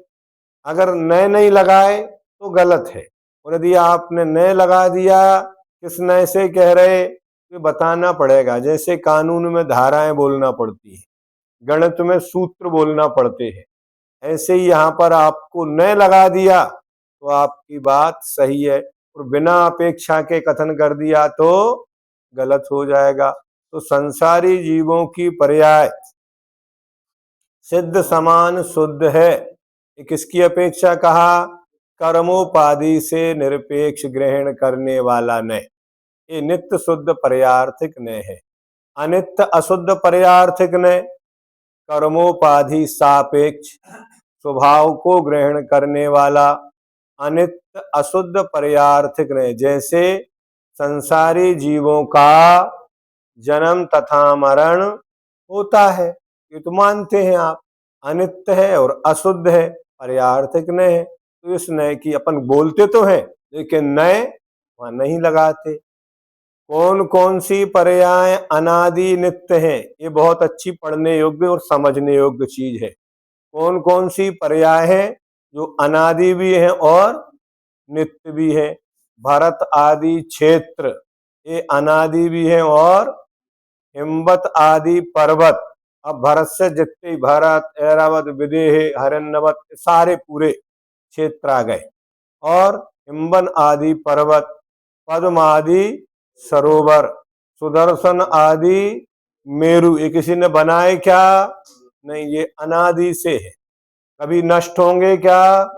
अगर नय नहीं लगाए तो गलत है, और यदि आपने नय लगा दिया, किस नय से कह रहे? ये बताना पड़ेगा। जैसे कानून में धाराएं बोलना पड़ती है, गणित में सूत्र बोलना पड़ते हैं। ऐसे ही यहाँ पर आपको न लगा दिया तो आपकी बात सही है, और बिना अपेक्षा के कथन कर दिया तो गलत हो जाएगा। तो संसारी जीवों की पर्याय सिद्ध समान शुद्ध है। ये किसकी अपेक्षा कहा? कर्मोपाधि से निरपेक्ष ग्रहण करने वाला न। ये नित्य शुद्ध पर्यार्थिक न है। अनित्य अशुद्ध पर्यार्थिक न, कर्मोपाधि सापेक्ष स्वभाव को ग्रहण करने वाला अनित्य अशुद्ध पर्यार्थिक न। जैसे संसारी जीवों का जन्म तथा मरण होता है, ये तो मानते हैं आप, अनित्य है और अशुद्ध है, पर्यार्थिक न है। तो इस नए की अपन बोलते तो हैं लेकिन नए वहां नहीं लगाते। कौन कौन सी पर्याय अनादि नित्य हैं? ये बहुत अच्छी पढ़ने योग्य और समझने योग्य चीज है। कौन कौन सी पर्याय है जो अनादि भी है और नित्य भी है? भरत आदि क्षेत्र ये अनादि भी है, और हिमवत आदि पर्वत, अब भरत से जितने भरत, ऐरावत, विदेह, हरण्यवत सारे पूरे क्षेत्र आ गए, और हिमवन आदि पर्वत, पद्म आदि सरोवर, सुदर्शन आदि मेरु, ये किसी ने बनाए क्या? नहीं, ये अनादि से है। कभी नष्ट होंगे क्या?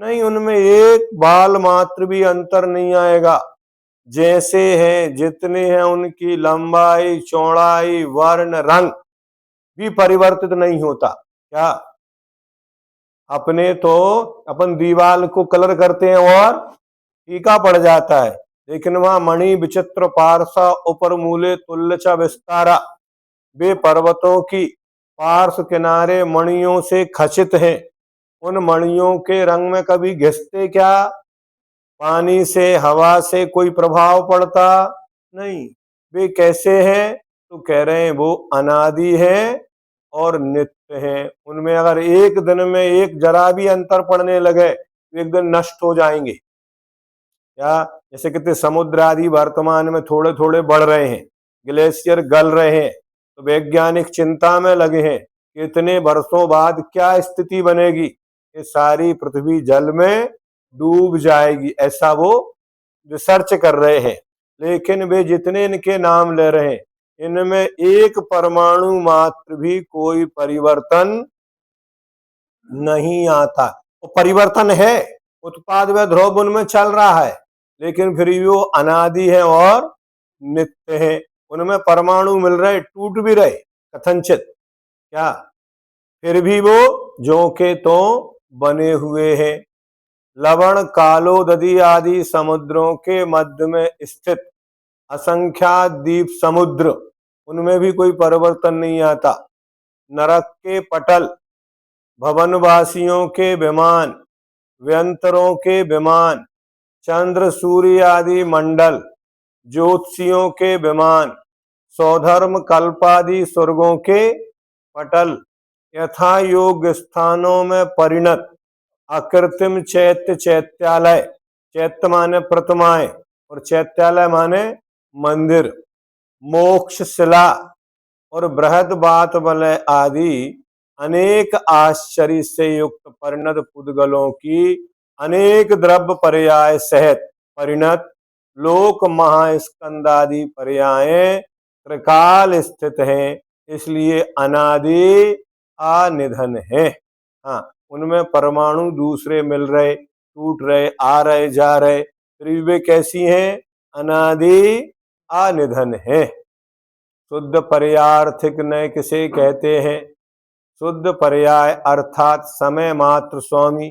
नहीं, उनमें एक बाल मात्र भी अंतर नहीं आएगा। जैसे हैं, जितने हैं, उनकी लंबाई, चौड़ाई, वर्ण, रंग भी परिवर्तित नहीं होता। क्या? अपने तो अपन दीवाल को कलर करते हैं और फीका पड़ जाता है, लेकिन वहां मणि विचित्र पारसा उपर मूले तुल्य च विस्तारा, वे पर्वतों की पार्श्व किनारे मणियों से खचित हैं। उन मणियों के रंग में कभी घिसते क्या? पानी से, हवा से कोई प्रभाव पड़ता नहीं। वे कैसे हैं? तो कह रहे हैं वो अनादि है और नित्य हैं। उनमें अगर एक दिन में एक जरा भी अंतर पड़ने लगे तो एक दिन नष्ट हो जाएंगे। या जैसे कितने समुद्र आदि वर्तमान में थोड़े थोड़े बढ़ रहे हैं, ग्लेशियर गल रहे हैं, तो वैज्ञानिक चिंता में लगे हैं कि इतने वर्षों बाद क्या स्थिति बनेगी, ये सारी पृथ्वी जल में डूब जाएगी, ऐसा वो रिसर्च कर रहे हैं। लेकिन वे जितने इनके नाम ले रहे हैं, इनमें एक परमाणु मात्र भी कोई परिवर्तन नहीं आता। वो परिवर्तन है, उत्पाद व ध्रुव उनमें चल रहा है, लेकिन फिर भी वो अनादि है और नित्य है। उनमें परमाणु मिल रहे, टूट भी रहे कथनचित, क्या फिर भी वो जो के तो बने हुए हैं। लवण, कालो, दधी आदि समुद्रों के मध्य में स्थित असंख्यात द्वीप समुद्र, उनमें भी कोई परिवर्तन नहीं आता। नरक के पटल, भवनवासियों के विमान, व्यंतरों के विमान, चंद्र सूर्य आदि मंडल, ज्योतिषियों के विमान, सौधर्म कल्पादि स्वर्गों के पटल, यथा योग्य स्थानों में परिणत अकृत्रिम चैत्य चैत्यालय, चैत्य माने प्रतिमाएं और चैत्यालय माने मंदिर, मोक्ष शिला और बृहद बात वलय आदि अनेक आश्चर्य से युक्त परिणत पुद्गलों की अनेक द्रव्य पर्याय सहित परिणत लोक महास्कंदादि पर्याय त्रिकाल स्थित हैं, इसलिए अनादि अनिधन है। हाँ, उनमें परमाणु दूसरे मिल रहे, टूट रहे, आ रहे, जा रहे, फिर वे कैसी हैं? अनादि अनिधन है। शुद्ध पर्यार्थिक न किसे कहते हैं? शुद्ध पर्याय अर्थात समय मात्र स्वामी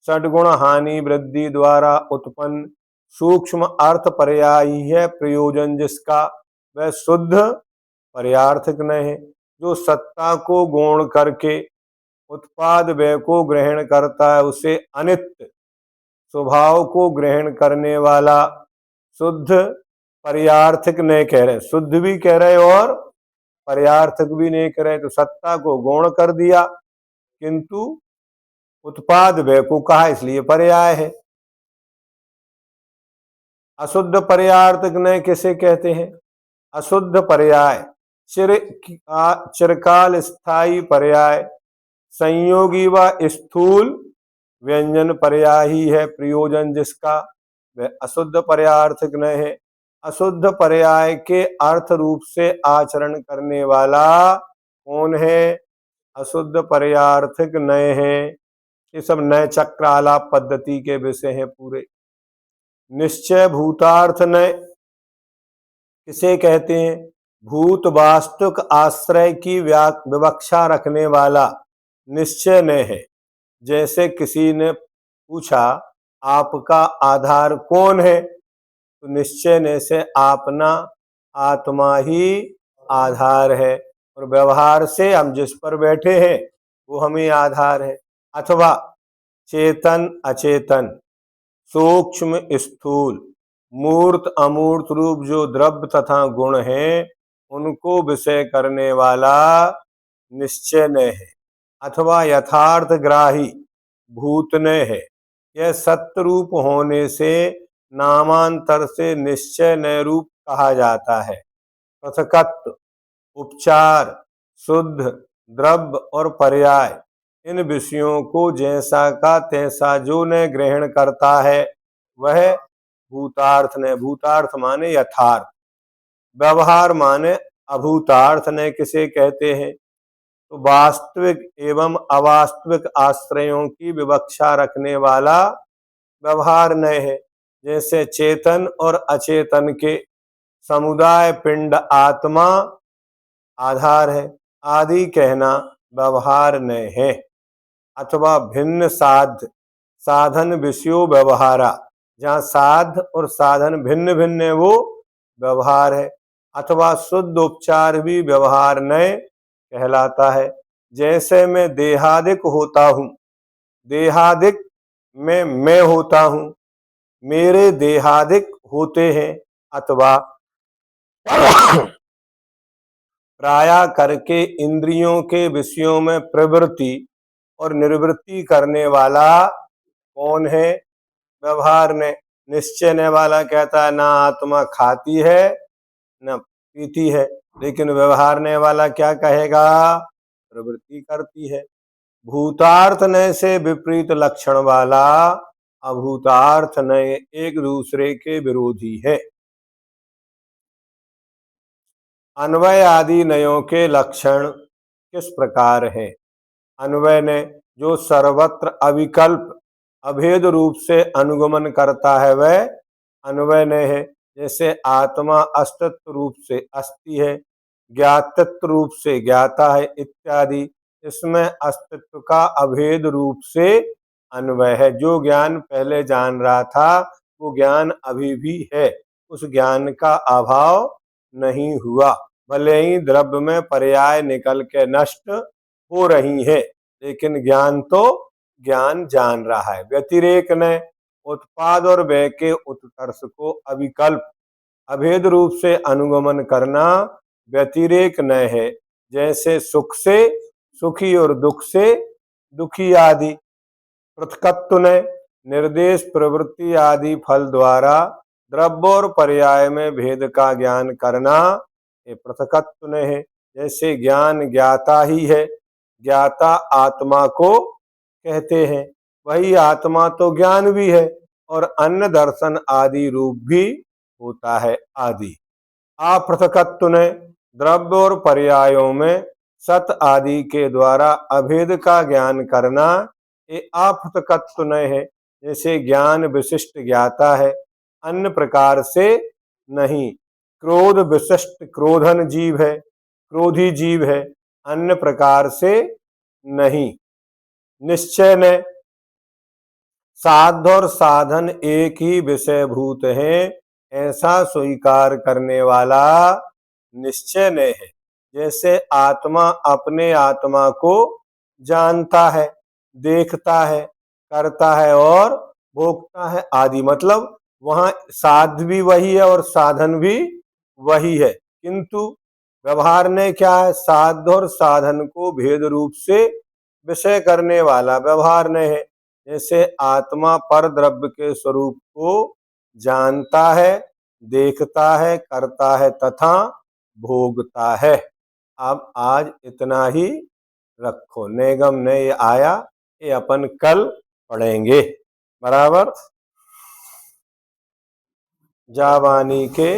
षडगुण हानि वृद्धि द्वारा उत्पन्न सूक्ष्म अर्थ पर्याय है प्रयोजन, जिसका वह शुद्ध पर्यार्थिक न है। जो सत्ता को गौण करके उत्पाद व्यय को ग्रहण करता है, उसे अनित्य स्वभाव को ग्रहण करने वाला शुद्ध पर्यार्थिक नहीं कह रहे, शुद्ध भी कह रहे और पर्यार्थिक भी नहीं कह रहे। तो सत्ता को गौण कर दिया, किंतु उत्पाद व्यय को कहा, इसलिए पर्याय है। अशुद्ध पर्यार्थिक न किसे कहते हैं? अशुद्ध पर्याय चिरकाल स्थायी पर्याय, संयोगी व स्थूल व्यंजन पर्याय ही है प्रयोजन जिसका, वह अशुद्ध पर्यायर्थक न है। अशुद्ध पर्याय के अर्थ रूप से आचरण करने वाला कौन है? अशुद्ध पर्यायर्थक नए हैं। ये सब नए चक्र आलाप पद्धति के विषय हैं पूरे। निश्चय भूतार्थ नय किसे कहते हैं? भूत वास्तुक आश्रय की विवक्षा रखने वाला निश्चय नय है। जैसे किसी ने पूछा आपका आधार कौन है, तो निश्चय नय से अपना आत्मा ही आधार है, और व्यवहार से हम जिस पर बैठे हैं वो हमें आधार है। अथवा चेतन अचेतन, सूक्ष्म स्थूल, मूर्त अमूर्त रूप जो द्रव्य तथा गुण हैं उनको विषय करने वाला निश्चय नय है। अथवा यथार्थ ग्राही भूतनय है। यह सत्य रूप होने से नामांतर से निश्चय नय रूप कहा जाता है। पृथकत्व, उपचार, शुद्ध, द्रव्य और पर्याय, इन विषयों को जैसा का तैसा जो न ग्रहण करता है वह भूतार्थ न। भूतार्थ माने यथार्थ, व्यवहार माने अभूतार्थ न किसे कहते हैं? तो वास्तविक एवं अवास्तविक आश्रयों की विवक्षा रखने वाला व्यवहार न है। जैसे चेतन और अचेतन के समुदाय पिंड आत्मा आधार है आदि कहना व्यवहार न है। अथवा भिन्न साध साधन विषयो व्यवहारा, जहाँ साध और साधन भिन्न भिन्न है वो व्यवहार है। अथवा शुद्ध उपचार भी व्यवहार नय कहलाता है। जैसे मैं देहादिक होता हूँ, देहादिक में मैं होता हूँ, मेरे देहादिक होते हैं। अथवा प्राया करके इंद्रियों के विषयों में प्रवृत्ति और निर्वृत्ति करने वाला कौन है? व्यवहार ने। निश्चय ने वाला कहता है ना आत्मा खाती है न पीती है, लेकिन व्यवहार ने वाला क्या कहेगा? प्रवृत्ति करती है। भूतार्थ नय से विपरीत लक्षण वाला अभूतार्थ नय एक दूसरे के विरोधी है। अन्वय आदि नयों के लक्षण किस प्रकार हैं? अन्वय ने जो सर्वत्र अविकल्प अभेद रूप से अनुगमन करता है वह अन्वय ने है। जैसे आत्मा अस्तित्व रूप से अस्ति है, ज्ञातत्व रूप से ज्ञाता है इत्यादि। इसमें अस्तित्व का अभेद रूप से अन्वय है। जो ज्ञान पहले जान रहा था वो ज्ञान अभी भी है, उस ज्ञान का अभाव नहीं हुआ। भले ही द्रव्य में पर्याय निकल के नष्ट हो रही है, लेकिन ज्ञान तो ज्ञान जान रहा है। व्यतिरेक ने उत्पाद और व्यय के उत्कर्ष को अविकल्प अभेद रूप से अनुगमन करना व्यतिरेक न है। जैसे सुख से सुखी और दुख से दुखी आदि। पृथकत्व ने निर्देश प्रवृत्ति आदि फल द्वारा द्रव्य और पर्याय में भेद का ज्ञान करना ये पृथकत्व न है। जैसे ज्ञान ज्ञाता ही है, ज्ञाता आत्मा को कहते हैं, वही आत्मा तो ज्ञान भी है और अन्य दर्शन आदि रूप भी होता है आदि। अपृथकत्व ने द्रव्य और पर्यायों में सत आदि के द्वारा अभेद का ज्ञान करना ये अपृथकत्व न है। जैसे ज्ञान विशिष्ट ज्ञाता है, अन्य प्रकार से नहीं। क्रोध विशिष्ट क्रोधन जीव है, क्रोधी जीव है, अन्य प्रकार से नहीं। निश्चय ने साध और साधन एक ही विषयभूत हैं ऐसा स्वीकार करने वाला निश्चय ने है। जैसे आत्मा अपने आत्मा को जानता है, देखता है, करता है और भोगता है आदि। मतलब वहां साध भी वही है और साधन भी वही है, किंतु व्यवहार ने क्या है? साध और साधन को भेद रूप से विषय करने वाला व्यवहार ने है। जैसे आत्मा पर द्रव्य के स्वरूप को जानता है, देखता है, करता है तथा भोगता है। अब आज इतना ही रखो, नेगम ने ये आया, ये अपन कल पढ़ेंगे। बराबर। जावानी के